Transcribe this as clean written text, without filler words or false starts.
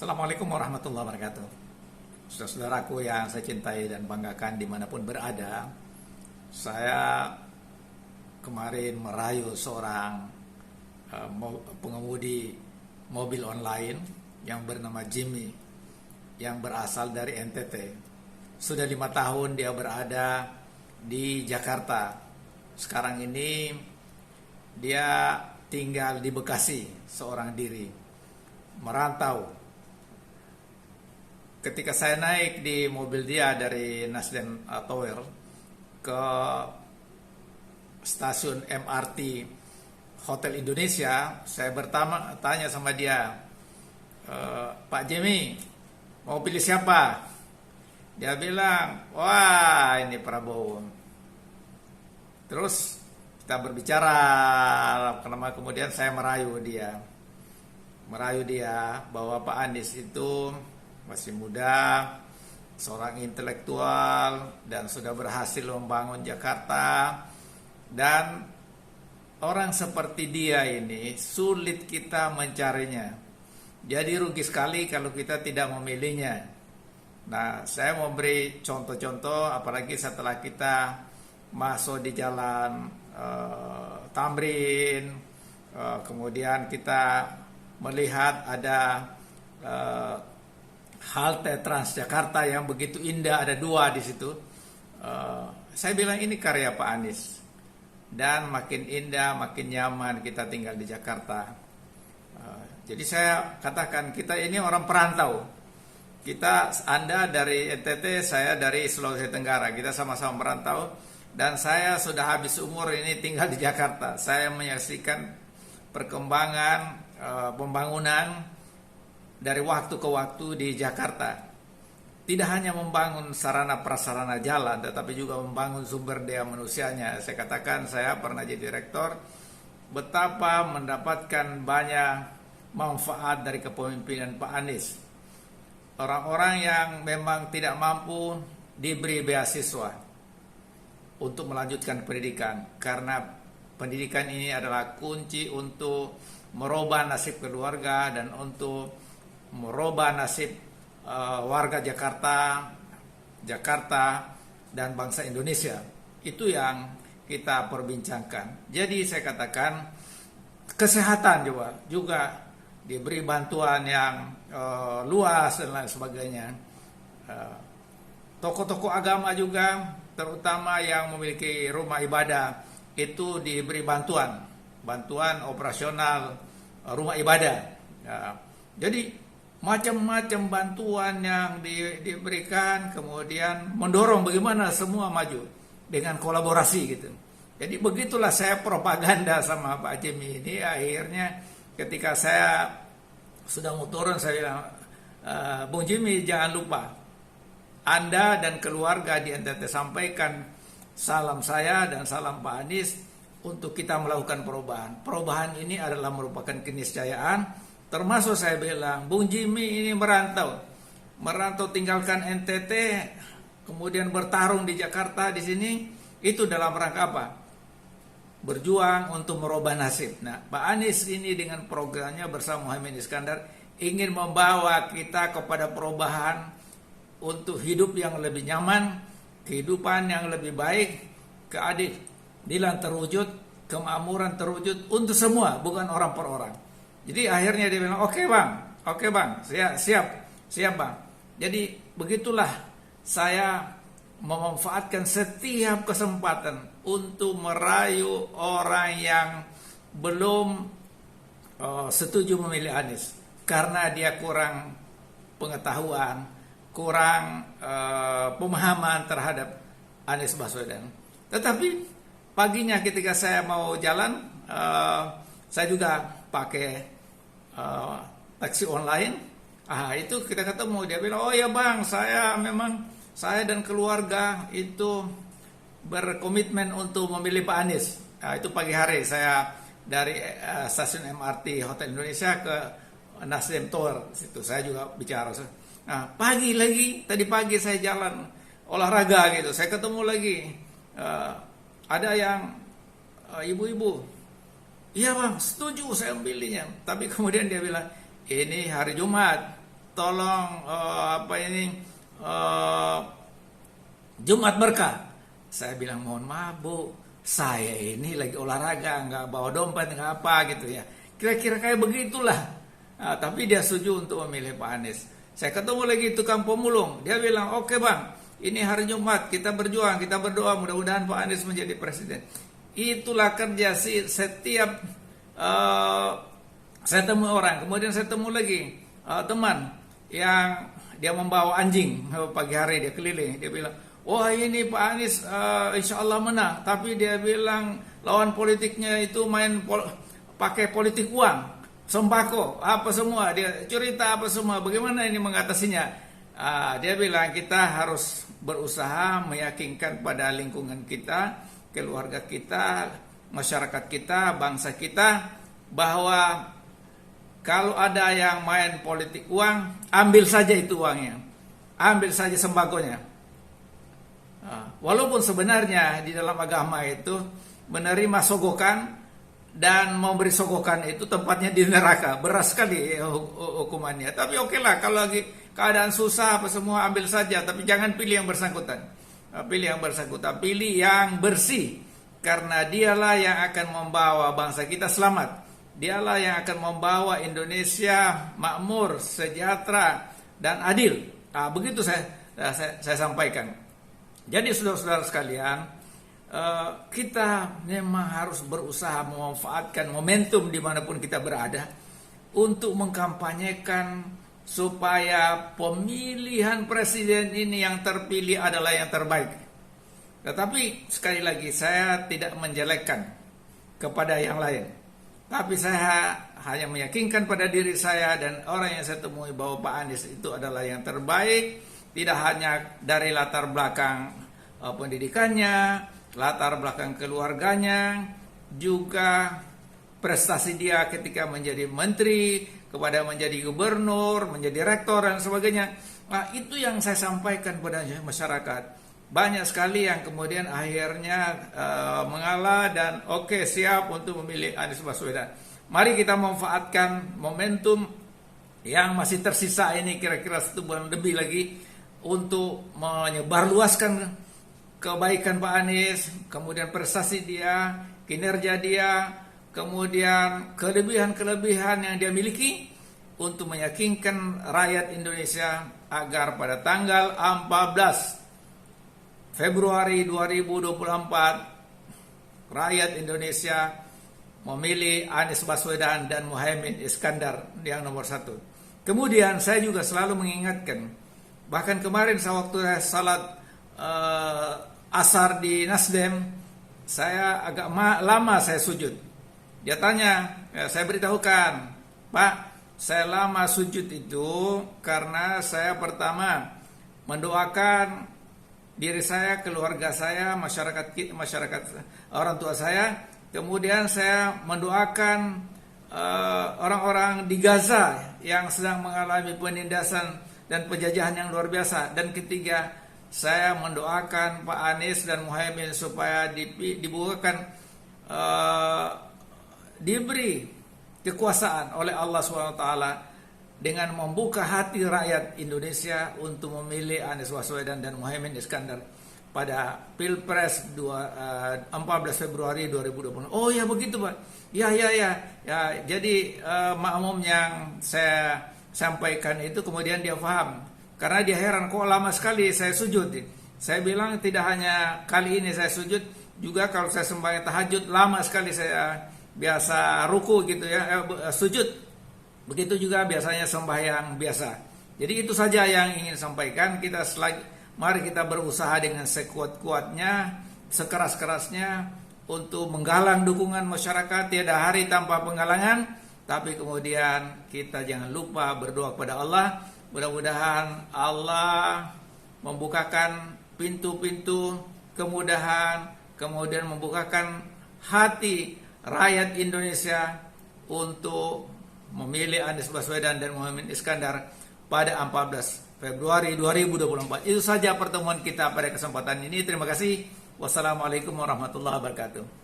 Assalamualaikum warahmatullahi wabarakatuh. Saudara-saudaraku yang saya cintai dan banggakan dimanapun berada, saya kemarin merayu seorang pengemudi mobil online yang bernama Jimmy, yang berasal dari NTT. Sudah 5 tahun dia berada di Jakarta. Sekarang ini dia tinggal di Bekasi seorang diri, merantau. Ketika saya naik di mobil dia dari Nasdem Tower ke stasiun MRT Hotel Indonesia, saya tanya sama dia, Pak Jimmy, mau pilih siapa? Dia bilang, wah ini Prabowo. Terus kita berbicara, kemudian saya merayu dia bahwa Pak Anies itu masih muda, seorang intelektual, dan sudah berhasil membangun Jakarta. Dan orang seperti dia ini sulit kita mencarinya. Jadi rugi sekali kalau kita tidak memilihnya. Nah, saya mau beri contoh-contoh, apalagi setelah kita masuk di jalan Tamrin, kemudian kita melihat ada halte Transjakarta yang begitu indah, ada 2 di situ. Saya bilang ini karya Pak Anies, dan makin indah, makin nyaman kita tinggal di Jakarta. Jadi saya katakan kita ini orang perantau. Anda dari NTT, saya dari Sulawesi Tenggara. Kita sama-sama merantau, dan saya sudah habis umur ini tinggal di Jakarta. Saya menyaksikan perkembangan pembangunan dari waktu ke waktu di Jakarta. Tidak hanya membangun sarana prasarana jalan, tetapi juga membangun sumber daya manusianya. Saya katakan, saya pernah jadi direktur, betapa mendapatkan banyak manfaat dari kepemimpinan Pak Anies. Orang-orang yang memang tidak mampu diberi beasiswa untuk melanjutkan pendidikan, karena pendidikan ini adalah kunci untuk merubah nasib keluarga dan untuk merubah nasib warga Jakarta dan bangsa Indonesia. Itu yang kita perbincangkan. Jadi saya katakan kesehatan juga diberi bantuan yang luas dan lain sebagainya. Tokoh-tokoh agama juga, terutama yang memiliki rumah ibadah, itu diberi bantuan operasional rumah ibadah. Jadi macam-macam bantuan yang diberikan, kemudian mendorong bagaimana semua maju dengan kolaborasi gitu. Jadi begitulah saya propaganda sama Pak Jimmy ini. Akhirnya ketika saya sudah mau turun, saya bilang, Bung Jimmy, jangan lupa Anda dan keluarga di NTT sampaikan salam saya dan salam Pak Anies untuk kita melakukan perubahan. Perubahan ini adalah merupakan keniscayaan. Termasuk saya bilang, Bung Jimmy ini merantau tinggalkan NTT, kemudian bertarung di Jakarta di sini, itu dalam rangka apa? Berjuang untuk merubah nasib. Nah, Pak Anies ini dengan programnya bersama Muhaimin Iskandar ingin membawa kita kepada perubahan untuk hidup yang lebih nyaman, kehidupan yang lebih baik, keadilan terwujud, kemakmuran terwujud untuk semua, bukan orang per orang. Jadi akhirnya dia bilang, oke bang, siap bang. Jadi begitulah saya memanfaatkan setiap kesempatan untuk merayu orang yang belum setuju memilih Anies, karena dia kurang pengetahuan, kurang pemahaman terhadap Anies Baswedan. Tetapi paginya ketika saya mau jalan, saya juga pakai taksi online. Itu kita ketemu, dia bilang, oh ya bang, saya dan keluarga itu berkomitmen untuk memilih Pak Anies. Itu pagi hari saya dari stasiun MRT Hotel Indonesia ke Nasdem Tower, situ saya juga bicara. Tadi pagi saya jalan olahraga gitu, saya ketemu lagi ada yang ibu-ibu, iya bang, setuju saya memilihnya. Tapi kemudian dia bilang, ini hari Jumat, tolong Jumat berkah. Saya bilang mohon maaf Bu, saya ini lagi olahraga, nggak bawa dompet, nggak apa gitu ya. Kira-kira kayak begitulah. Nah, tapi dia setuju untuk memilih Pak Anies. Saya ketemu lagi tukang pemulung, dia bilang oke Bang, ini hari Jumat kita berjuang, kita berdoa mudah-mudahan Pak Anies menjadi presiden. Itulah kerja setiap saya temui orang. Kemudian saya temui lagi teman yang dia membawa anjing pagi hari, dia keliling, dia bilang wah ini Pak Anies insya Allah menang, tapi dia bilang lawan politiknya itu pakai politik uang, sembako, apa semua, dia cerita apa semua, bagaimana ini mengatasinya. Dia bilang kita harus berusaha meyakinkan pada lingkungan kita, keluarga kita, masyarakat kita, bangsa kita, bahwa kalau ada yang main politik uang, ambil saja itu uangnya, ambil saja sembakonya. Walaupun sebenarnya di dalam agama itu menerima sogokan dan memberi sogokan itu tempatnya di neraka, berat sekali hukumannya. Tapi oke lah, kalau lagi keadaan susah apa semua ambil saja, tapi jangan pilih yang bersangkutan. Pilih yang bersangkutan, pilih yang bersih, karena dialah yang akan membawa bangsa kita selamat. Dialah yang akan membawa Indonesia makmur, sejahtera dan adil. Begitu saya sampaikan. Jadi saudara-saudara sekalian, kita memang harus berusaha memanfaatkan momentum dimanapun kita berada untuk mengkampanyekan supaya pemilihan presiden ini yang terpilih adalah yang terbaik. Tetapi sekali lagi saya tidak menjelekkan kepada yang lain, tapi saya hanya meyakinkan pada diri saya dan orang yang saya temui bahwa Pak Anies itu adalah yang terbaik, tidak hanya dari latar belakang pendidikannya, latar belakang keluarganya, juga prestasi dia ketika menjadi menteri, kepada menjadi gubernur, menjadi rektor dan sebagainya. Nah, itu yang saya sampaikan pada masyarakat. Banyak sekali yang kemudian akhirnya mengalah dan oke, siap untuk memilih Anies Baswedan. Mari kita memanfaatkan momentum yang masih tersisa ini, kira-kira 1 bulan lebih lagi, untuk menyebarluaskan kebaikan Pak Anies, kemudian prestasi dia, kinerja dia, kemudian kelebihan-kelebihan yang dia miliki, untuk meyakinkan rakyat Indonesia agar pada tanggal 14 Februari 2024 rakyat Indonesia memilih Anies Baswedan dan Muhaimin Iskandar yang nomor 1. Kemudian saya juga selalu mengingatkan, bahkan kemarin waktu salat asar di Nasdem, saya agak lama saya sujud. Dia tanya, saya beritahukan, Pak, saya lama sujud itu karena saya pertama mendoakan diri saya, keluarga saya, masyarakat orang tua saya. Kemudian saya mendoakan orang-orang di Gaza yang sedang mengalami penindasan dan penjajahan yang luar biasa. Dan ketiga, saya mendoakan Pak Anies dan Muhaimin supaya dibukakan, diberi kekuasaan oleh Allah SWT dengan membuka hati rakyat Indonesia untuk memilih Anies Baswedan dan Muhaimin Iskandar pada Pilpres 14 Februari 2020. Oh ya begitu Pak. Ya. Jadi makmum yang saya sampaikan itu kemudian dia paham. Karena dia heran, kok lama sekali saya sujud. Saya bilang tidak hanya kali ini saya sujud, juga kalau saya sembahyang tahajud lama sekali saya biasa ruku gitu ya, sujud. Begitu juga biasanya sembahyang biasa. Jadi itu saja yang ingin sampaikan. Mari kita berusaha dengan sekuat-kuatnya, sekeras-kerasnya untuk menggalang dukungan masyarakat. Tiada hari tanpa penggalangan, tapi kemudian kita jangan lupa berdoa kepada Allah. Mudah-mudahan Allah membukakan pintu-pintu kemudahan, kemudian membukakan hati rakyat Indonesia untuk memilih Anies Baswedan dan Muhaimin Iskandar pada 14 Februari 2024. Itu saja pertemuan kita pada kesempatan ini. Terima kasih. Wassalamualaikum warahmatullahi wabarakatuh.